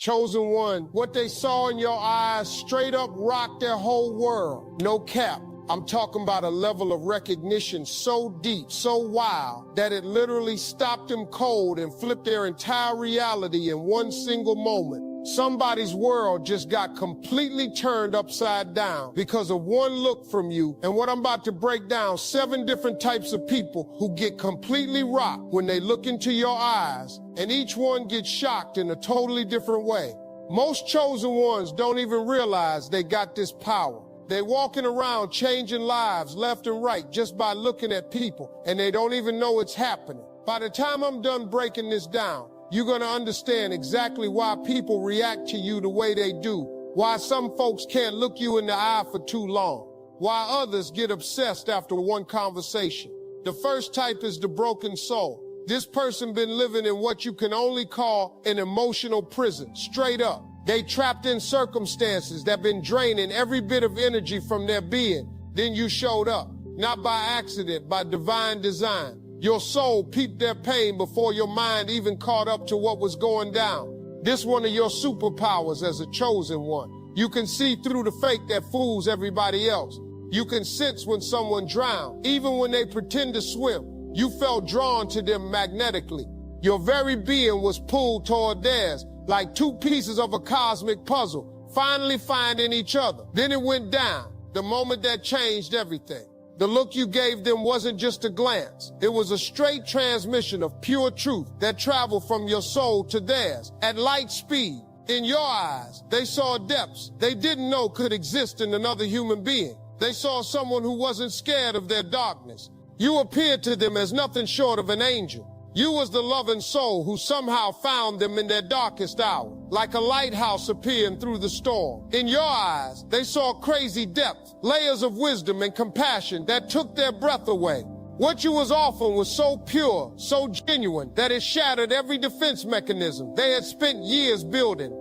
Chosen one, what they saw in your eyes straight up rocked their whole world. No cap. I'm talking about a level of recognition so deep, so wild, that it literally stopped them cold and flipped their entire reality in one single moment. Somebody's world just got completely turned upside down because of one look from you. And what I'm about to break down, 7 different types of people who get completely rocked when they look into your eyes, and each one gets shocked in a totally different way. Most chosen ones don't even realize they got this power. They walking around changing lives left and right just by looking at people, and they don't even know it's happening. By the time I'm done breaking this down, you're gonna understand exactly why people react to you the way they do, why some folks can't look you in the eye for too long, why others get obsessed after one conversation. The first type is the broken soul. This person been living in what you can only call an emotional prison, straight up. They trapped in circumstances that been draining every bit of energy from their being. Then you showed up, not by accident, by divine design. Your soul peeped their pain before your mind even caught up to what was going down. This one of your superpowers as a chosen one. You can see through the fake that fools everybody else. You can sense when someone drowned, even when they pretend to swim. You felt drawn to them magnetically. Your very being was pulled toward theirs, like 2 pieces of a cosmic puzzle, finally finding each other. Then it went down, the moment that changed everything. The look you gave them wasn't just a glance. It was a straight transmission of pure truth that traveled from your soul to theirs at light speed. In your eyes, they saw depths they didn't know could exist in another human being. They saw someone who wasn't scared of their darkness. You appeared to them as nothing short of an angel. You was the loving soul who somehow found them in their darkest hour, like a lighthouse appearing through the storm. In your eyes, they saw crazy depth, layers of wisdom and compassion that took their breath away. What you was offering was so pure, so genuine, that it shattered every defense mechanism they had spent years building.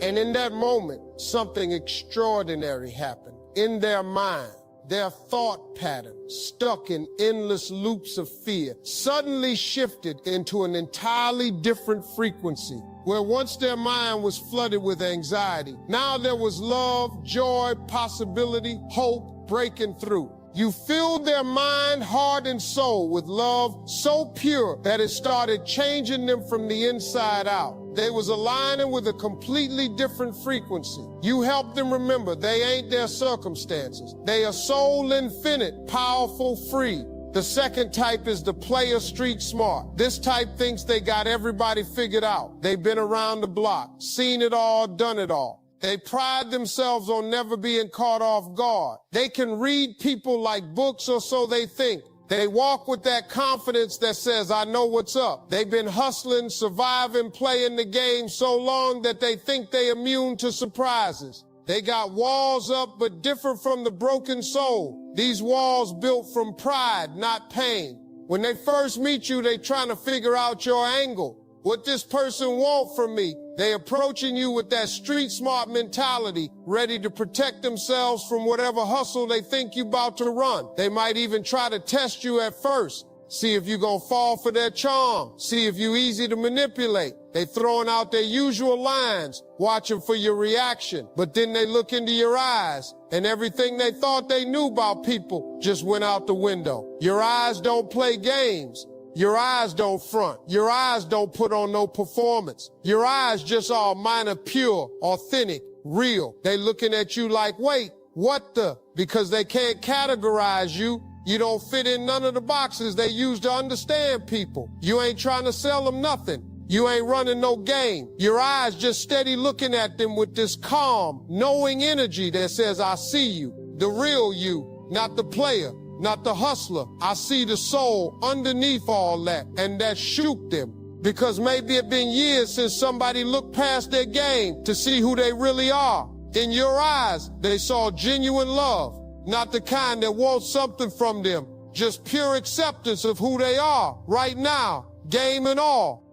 And in that moment, something extraordinary happened. In their mind, their thought pattern, stuck in endless loops of fear, suddenly shifted into an entirely different frequency. Where once their mind was flooded with anxiety, now there was love, joy, possibility, hope breaking through. You filled their mind, heart, and soul with love so pure that it started changing them from the inside out. They was aligning with a completely different frequency. You helped them remember they ain't their circumstances. They are soul infinite, powerful, free. The second type is the player street smart. This type thinks they got everybody figured out. They've been around the block, seen it all, done it all. They pride themselves on never being caught off guard. They can read people like books, or so they think. They walk with that confidence that says, I know what's up. They've been hustling, surviving, playing the game so long that they think they're immune to surprises. They got walls up, but different from the broken soul. These walls built from pride, not pain. When they first meet you, they trying to figure out your angle. What this person want from me? They approaching you with that street smart mentality, ready to protect themselves from whatever hustle they think you about to run. They might even try to test you at first. See if you gonna fall for their charm. See if you easy to manipulate. They throwing out their usual lines, watching for your reaction. But then they look into your eyes, and everything they thought they knew about people just went out the window. Your eyes don't play games. Your eyes don't front. Your eyes don't put on no performance. Your eyes just all minor, pure, authentic, real. They looking at you like, wait, what the? Because they can't categorize you. You don't fit in none of the boxes they use to understand people. You ain't trying to sell them nothing. You ain't running no game. Your eyes just steady looking at them with this calm, knowing energy that says, I see you, the real you, not the player. Not the hustler. I see the soul underneath all that, and that shook them. Because maybe it been years since somebody looked past their game to see who they really are. In your eyes, they saw genuine love, not the kind that wants something from them, just pure acceptance of who they are, right now, game and all.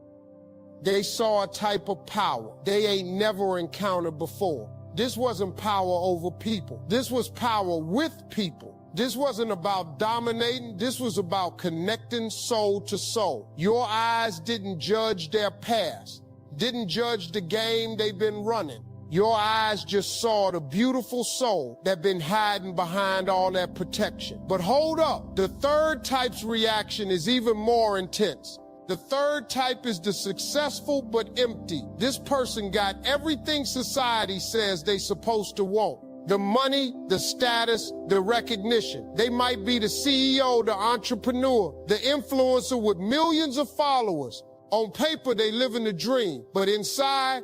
They saw a type of power they ain't never encountered before. This wasn't power over people. This was power with people. This wasn't about dominating. This was about connecting soul to soul. Your eyes didn't judge their past. didn't judge the game they've been running. Your eyes just saw the beautiful soul that been hiding behind all that protection. But hold up, the third type's reaction is even more intense. The third type is the successful but empty. This person got everything society says they supposed to want. The money, the status, the recognition. They might be the CEO, the entrepreneur, the influencer with millions of followers. On paper, they live in the dream, but inside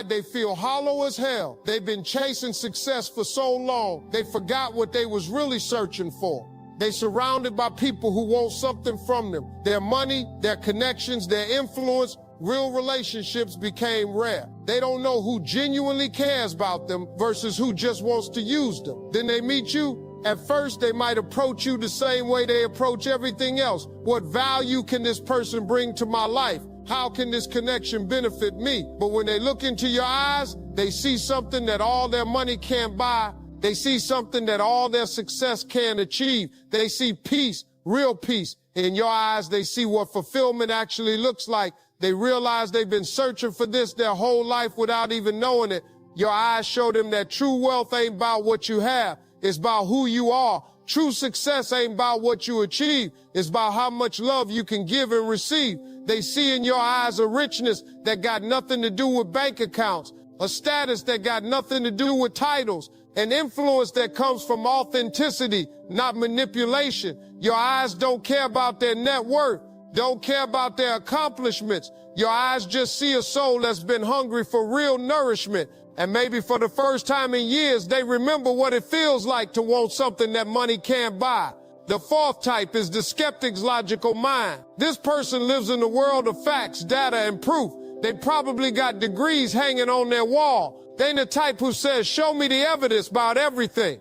they feel hollow as hell. They've been chasing success for so long, they forgot what they was really searching for. They surrounded by people who want something from them. Their money, their connections, their influence, real relationships became rare. They don't know who genuinely cares about them versus who just wants to use them. Then they meet you. At first, they might approach you the same way they approach everything else. What value can this person bring to my life? How can this connection benefit me? But when they look into your eyes, they see something that all their money can't buy. They see something that all their success can achieve. They see peace, real peace. In your eyes, they see what fulfillment actually looks like. They realize they've been searching for this their whole life without even knowing it. Your eyes show them that true wealth ain't about what you have. It's about who you are. True success ain't about what you achieve. It's about how much love you can give and receive. They see in your eyes a richness that got nothing to do with bank accounts, a status that got nothing to do with titles, an influence that comes from authenticity, not manipulation. Your eyes don't care about their net worth, don't care about their accomplishments. Your eyes just see a soul that's been hungry for real nourishment. And maybe for the first time in years, they remember what it feels like to want something that money can't buy. The fourth type is the skeptic's logical mind. This person lives in the world of facts, data, and proof. They probably got degrees hanging on their wall. They the type who says, show me the evidence about everything.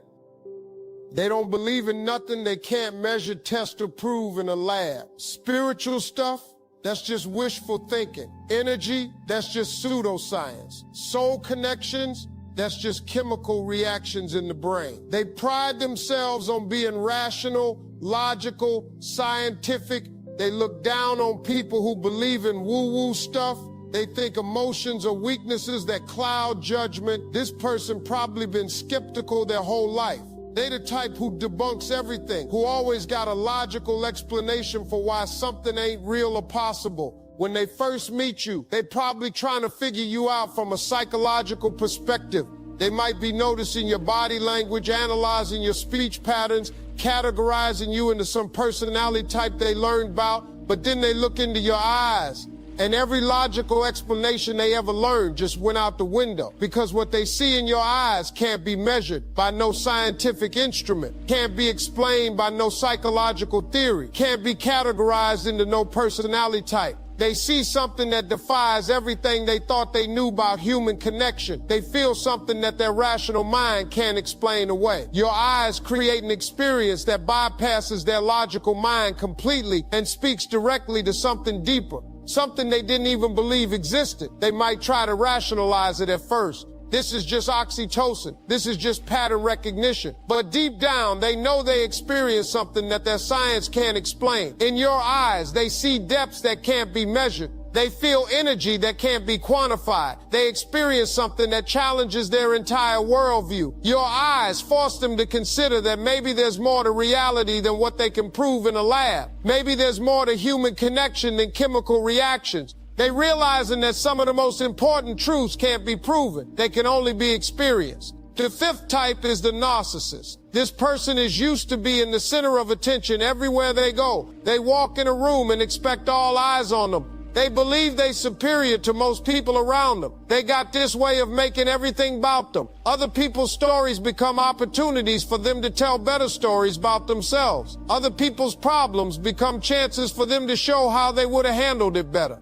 They don't believe in nothing they can't measure, test, or prove in a lab. Spiritual stuff, that's just wishful thinking. Energy, that's just pseudoscience. Soul connections, that's just chemical reactions in the brain. They pride themselves on being rational, logical, scientific. They look down on people who believe in woo-woo stuff. They think emotions are weaknesses that cloud judgment. This person probably been skeptical their whole life. They the type who debunks everything, who always got a logical explanation for why something ain't real or possible. When they first meet you, they probably trying to figure you out from a psychological perspective. They might be noticing your body language, analyzing your speech patterns, categorizing you into some personality type they learned about, but then they look into your eyes. And every logical explanation they ever learned just went out the window, because what they see in your eyes can't be measured by no scientific instrument, can't be explained by no psychological theory, can't be categorized into no personality type. They see something that defies everything they thought they knew about human connection. They feel something that their rational mind can't explain away. Your eyes create an experience that bypasses their logical mind completely and speaks directly to something deeper. Something they didn't even believe existed. They might try to rationalize it at first. This is just oxytocin. This is just pattern recognition. But deep down, they know they experience something that their science can't explain. In your eyes, they see depths that can't be measured. They feel energy that can't be quantified. They experience something that challenges their entire worldview. Your eyes force them to consider that maybe there's more to reality than what they can prove in a lab. Maybe there's more to human connection than chemical reactions. They realizing that some of the most important truths can't be proven. They can only be experienced. The fifth type is the narcissist. This person is used to being the center of attention everywhere they go. They walk in a room and expect all eyes on them. They believe they're superior to most people around them. They got this way of making everything about them. Other people's stories become opportunities for them to tell better stories about themselves. Other people's problems become chances for them to show how they would have handled it better.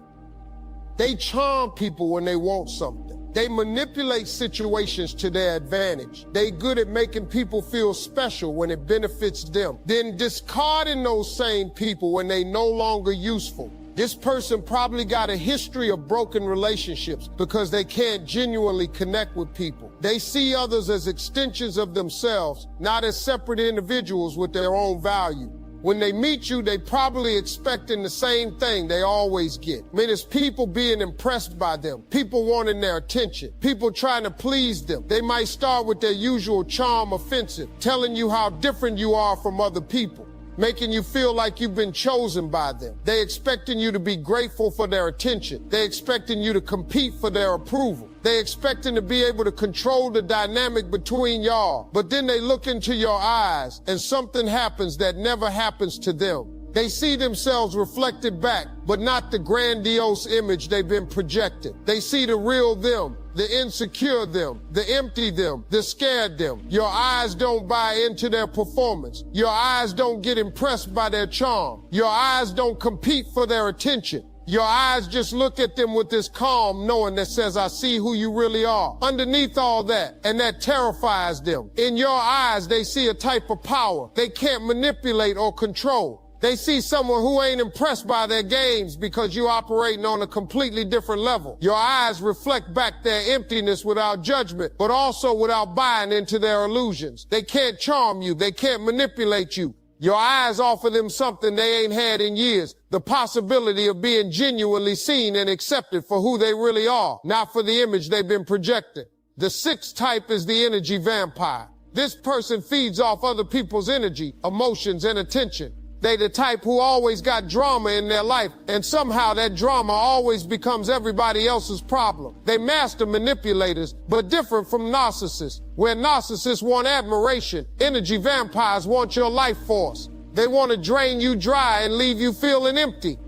They charm people when they want something. They manipulate situations to their advantage. They good at making people feel special when it benefits them, then discarding those same people when they no longer useful. This person probably got a history of broken relationships because they can't genuinely connect with people. They see others as extensions of themselves, not as separate individuals with their own value. When they meet you, they probably expecting the same thing they always get. I mean, it's people being impressed by them, people wanting their attention, people trying to please them. They might start with their usual charm offensive, telling you how different you are from other people, making you feel like you've been chosen by them. They expecting you to be grateful for their attention. They expecting you to compete for their approval. They expecting to be able to control the dynamic between y'all. But then they look into your eyes and something happens that never happens to them. They see themselves reflected back, but not the grandiose image they've been projected. They see the real them, the insecure them, the empty them, the scared them. Your eyes don't buy into their performance. Your eyes don't get impressed by their charm. Your eyes don't compete for their attention. Your eyes just look at them with this calm knowing that says, I see who you really are. Underneath all that, and that terrifies them. In your eyes, they see a type of power they can't manipulate or control. They see someone who ain't impressed by their games because you're operating on a completely different level. Your eyes reflect back their emptiness without judgment, but also without buying into their illusions. They can't charm you. They can't manipulate you. Your eyes offer them something they ain't had in years, the possibility of being genuinely seen and accepted for who they really are, not for the image they've been projecting. The sixth type is the energy vampire. This person feeds off other people's energy, emotions, and attention. They the type who always got drama in their life, and somehow that drama always becomes everybody else's problem. They master manipulators, but different from narcissists. Where narcissists want admiration, energy vampires want your life force. They want to drain you dry and leave you feeling empty.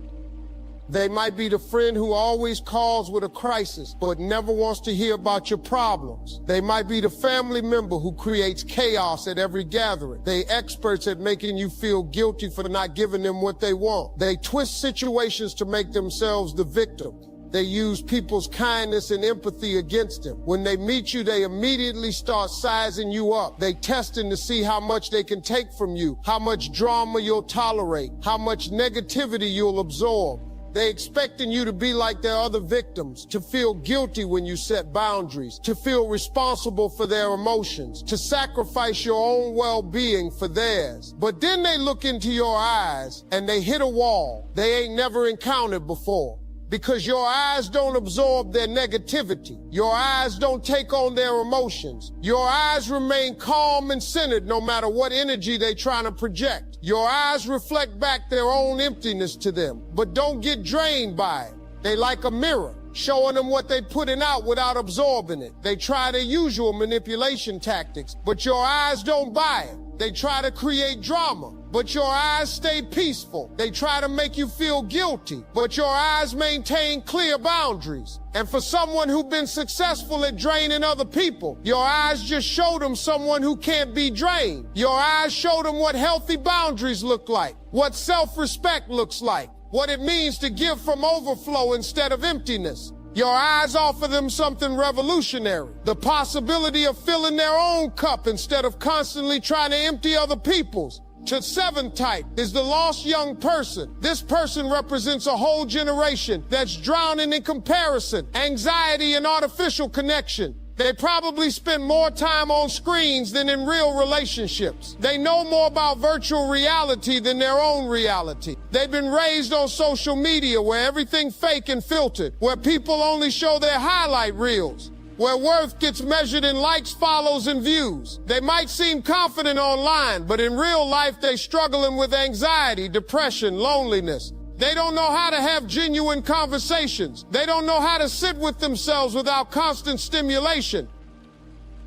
They might be the friend who always calls with a crisis, but never wants to hear about your problems. They might be the family member who creates chaos at every gathering. They experts at making you feel guilty for not giving them what they want. They twist situations to make themselves the victim. They use people's kindness and empathy against them. When they meet you, they immediately start sizing you up. They testing to see how much they can take from you, how much drama you'll tolerate, how much negativity you'll absorb. They expecting you to be like their other victims, to feel guilty when you set boundaries, to feel responsible for their emotions, to sacrifice your own well-being for theirs. But then they look into your eyes and they hit a wall they ain't never encountered before. Because your eyes don't absorb their negativity. Your eyes don't take on their emotions. Your eyes remain calm and centered no matter what energy they trying to project. Your eyes reflect back their own emptiness to them, but don't get drained by it. They like a mirror, showing them what they putting out without absorbing it. They try their usual manipulation tactics, but your eyes don't buy it. They try to create drama, but your eyes stay peaceful. They try to make you feel guilty, but your eyes maintain clear boundaries. And for someone who's been successful at draining other people, your eyes just show them someone who can't be drained. Your eyes show them what healthy boundaries look like, what self-respect looks like, what it means to give from overflow instead of emptiness. Your eyes offer them something revolutionary, the possibility of filling their own cup instead of constantly trying to empty other people's. The seventh type is the lost young person. This person represents a whole generation that's drowning in comparison, anxiety, and artificial connection. They probably spend more time on screens than in real relationships. They know more about virtual reality than their own reality. They've been raised on social media where everything's fake and filtered, where people only show their highlight reels, where worth gets measured in likes, follows, and views. They might seem confident online, but in real life they're struggling with anxiety, depression, loneliness. They don't know how to have genuine conversations. They don't know how to sit with themselves without constant stimulation.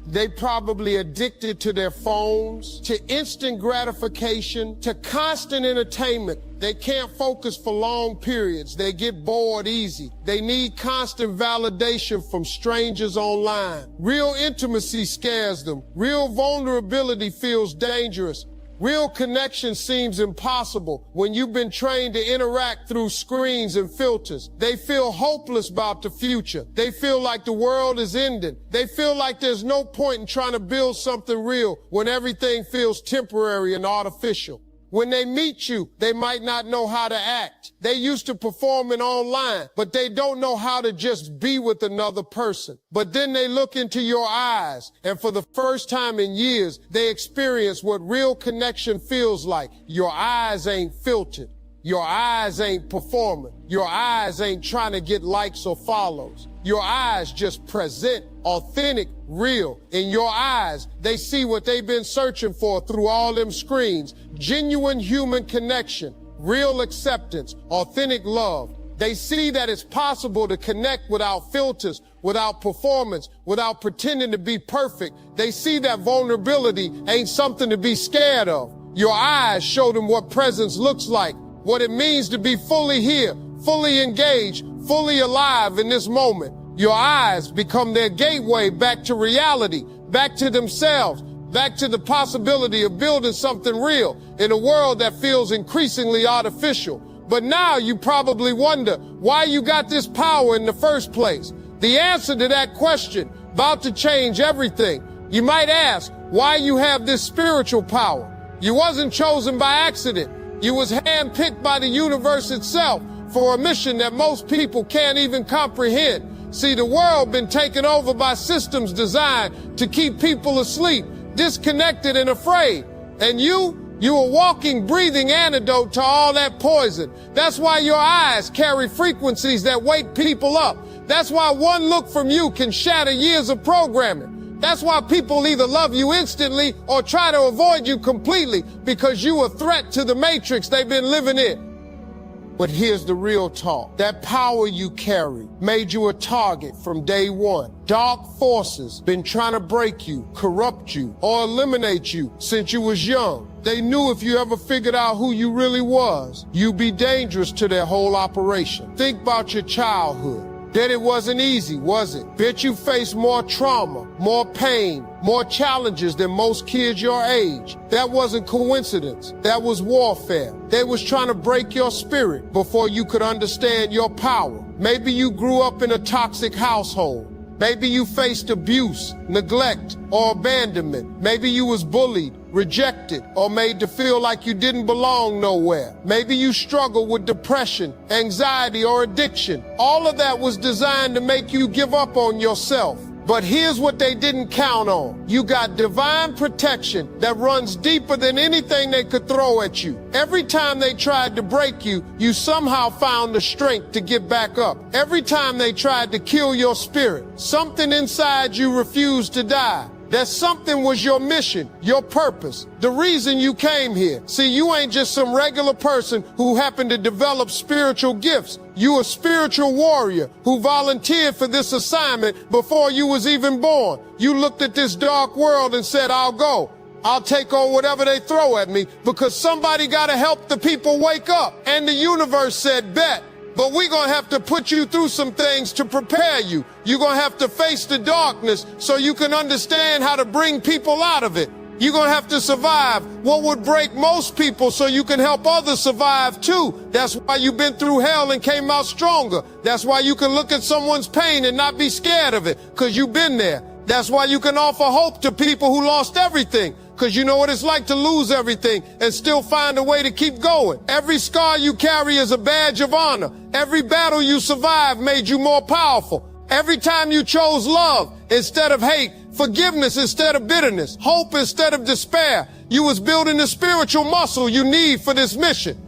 They probably addicted to their phones, to instant gratification, to constant entertainment. They can't focus for long periods. They get bored easy. They need constant validation from strangers online. Real intimacy scares them. Real vulnerability feels dangerous. Real connection seems impossible when you've been trained to interact through screens and filters. They feel hopeless about the future. They feel like the world is ending. They feel like there's no point in trying to build something real when everything feels temporary and artificial. When they meet you, they might not know how to act. They used to performing online, but they don't know how to just be with another person. But then they look into your eyes, and for the first time in years, they experience what real connection feels like. Your eyes ain't filtered. Your eyes ain't performing. Your eyes ain't trying to get likes or follows. Your eyes just present authentic, real. In your eyes, they see what they've been searching for through all them screens. Genuine human connection, real acceptance, authentic love. They see that it's possible to connect without filters, without performance, without pretending to be perfect. They see that vulnerability ain't something to be scared of. Your eyes show them what presence looks like, what it means to be fully here, fully engaged, fully alive in this moment. Your eyes become their gateway back to reality, back to themselves, back to the possibility of building something real in a world that feels increasingly artificial. But now you probably wonder why you got this power in the first place. The answer to that question, about to change everything. You might ask why you have this spiritual power. You wasn't chosen by accident. You was handpicked by the universe itself for a mission that most people can't even comprehend. See, the world been taken over by systems designed to keep people asleep, disconnected and afraid. And you a walking, breathing antidote to all that poison. That's why your eyes carry frequencies that wake people up. That's why one look from you can shatter years of programming. That's why people either love you instantly or try to avoid you completely, because you a threat to the matrix they've been living in. But here's the real talk. That power you carry made you a target from day one. Dark forces been trying to break you, corrupt you, or eliminate you since you was young. They knew if you ever figured out who you really was, you'd be dangerous to their whole operation. Think about your childhood. That it wasn't easy, was it? Bet you faced more trauma, more pain, more challenges than most kids your age. That wasn't coincidence. That was warfare. They was trying to break your spirit before you could understand your power. Maybe you grew up in a toxic household. Maybe you faced abuse, neglect, or abandonment. Maybe you was bullied, rejected, or made to feel like you didn't belong nowhere. Maybe you struggled with depression, anxiety, or addiction. All of that was designed to make you give up on yourself. But here's what they didn't count on. You got divine protection that runs deeper than anything they could throw at you. Every time they tried to break you, you somehow found the strength to get back up. Every time they tried to kill your spirit, something inside you refused to die. That something was your mission, your purpose, the reason you came here. See, you ain't just some regular person who happened to develop spiritual gifts. You a spiritual warrior who volunteered for this assignment before you was even born. You looked at this dark world and said, I'll go. I'll take on whatever they throw at me because somebody gotta help the people wake up. And the universe said, bet. But we're going to have to put you through some things to prepare you. You're going to have to face the darkness so you can understand how to bring people out of it. You're going to have to survive what would break most people so you can help others survive too. That's why you've been through hell and came out stronger. That's why you can look at someone's pain and not be scared of it because you've been there. That's why you can offer hope to people who lost everything, because you know what it's like to lose everything and still find a way to keep going. Every scar you carry is a badge of honor. Every battle you survived made you more powerful. Every time you chose love instead of hate, forgiveness instead of bitterness, hope instead of despair, you was building the spiritual muscle you need for this mission.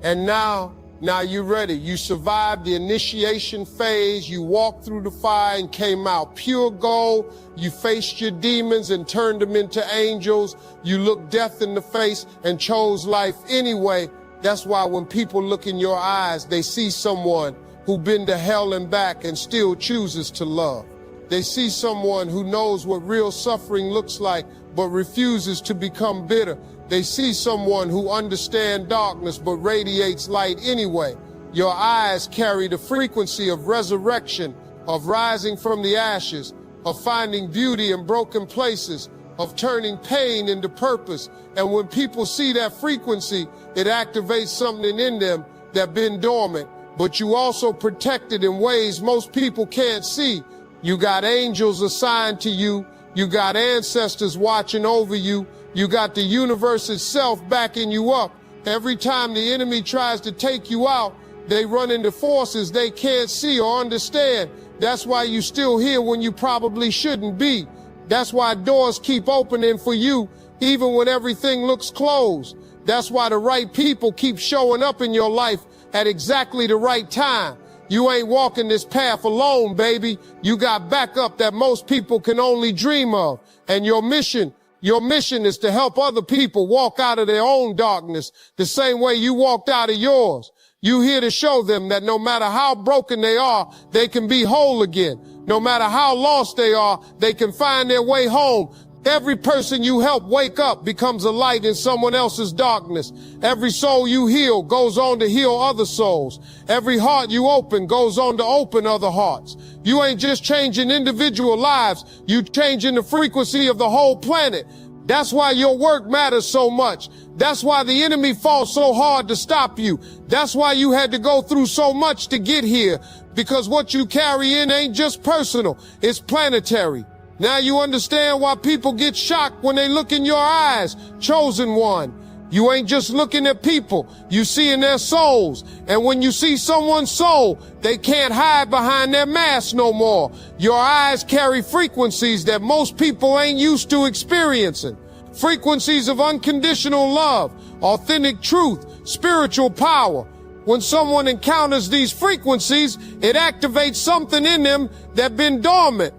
And now you're ready. You survived the initiation phase. You walked through the fire and came out pure gold. You faced your demons and turned them into angels. You looked death in the face and chose life anyway. That's why when people look in your eyes, they see someone who's been to hell and back and still chooses to love. They see someone who knows what real suffering looks like, but refuses to become bitter. They see someone who understands darkness but radiates light anyway. Your eyes carry the frequency of resurrection, of rising from the ashes, of finding beauty in broken places, of turning pain into purpose. And when people see that frequency, it activates something in them that's been dormant. But you also protect it in ways most people can't see. You got angels assigned to you. You got ancestors watching over you. You got the universe itself backing you up. Every time the enemy tries to take you out, they run into forces they can't see or understand. That's why you still here when you probably shouldn't be. That's why doors keep opening for you, even when everything looks closed. That's why the right people keep showing up in your life at exactly the right time. You ain't walking this path alone, baby. You got backup that most people can only dream of. And your mission is to help other people walk out of their own darkness the same way you walked out of yours. You here to show them that no matter how broken they are, they can be whole again. No matter how lost they are, they can find their way home. Every person you help wake up becomes a light in someone else's darkness. Every soul you heal goes on to heal other souls. Every heart you open goes on to open other hearts. You ain't just changing individual lives, you changing the frequency of the whole planet. That's why your work matters so much. That's why the enemy fought so hard to stop you. That's why you had to go through so much to get here. Because what you carry in ain't just personal, it's planetary. Now you understand why people get shocked when they look in your eyes, chosen one. You ain't just looking at people, you see in their souls. And when you see someone's soul, they can't hide behind their mask no more. Your eyes carry frequencies that most people ain't used to experiencing. Frequencies of unconditional love, authentic truth, spiritual power. When someone encounters these frequencies, it activates something in them that's been dormant.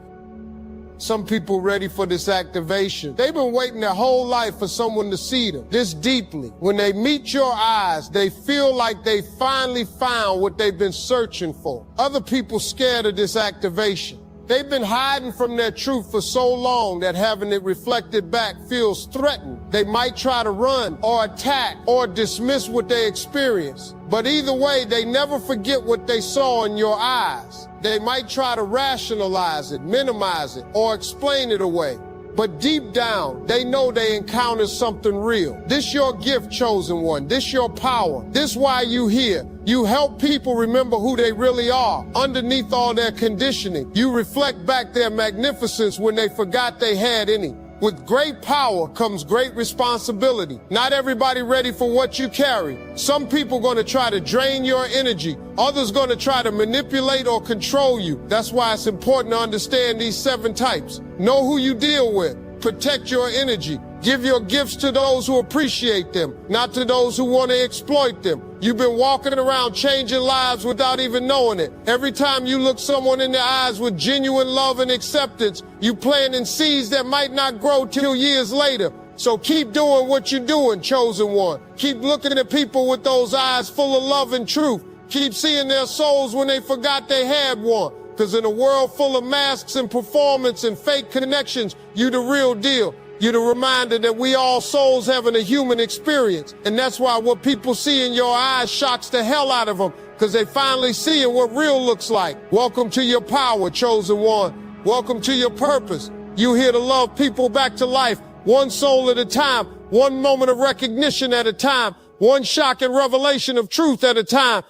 Some people ready for this activation. They've been waiting their whole life for someone to see them this deeply. When they meet your eyes, they feel like they finally found what they've been searching for. Other people scared of this activation. They've been hiding from their truth for so long that having it reflected back feels threatened. They might try to run or attack or dismiss what they experience. But either way, they never forget what they saw in your eyes. They might try to rationalize it, minimize it, or explain it away. But deep down, they know they encountered something real. This your gift, chosen one. This your power. This why you here. You help people remember who they really are. Underneath all their conditioning, you reflect back their magnificence when they forgot they had any. With great power comes great responsibility. Not everybody ready for what you carry. Some people gonna try to drain your energy. Others gonna try to manipulate or control you. That's why it's important to understand these 7 types. Know who you deal with. Protect your energy. Give your gifts to those who appreciate them, not to those who want to exploit them. You've been walking around changing lives without even knowing it. Every time you look someone in the eyes with genuine love and acceptance, you planting seeds that might not grow till years later. So keep doing what you're doing, chosen one. Keep looking at people with those eyes full of love and truth. Keep seeing their souls when they forgot they had one. Because in a world full of masks and performance and fake connections, you the real deal. You're the reminder that we all souls having a human experience. And that's why what people see in your eyes shocks the hell out of them, because they finally seeing what real looks like. Welcome to your power, chosen one. Welcome to your purpose. You here to love people back to life, one soul at a time, one moment of recognition at a time, one shock and revelation of truth at a time.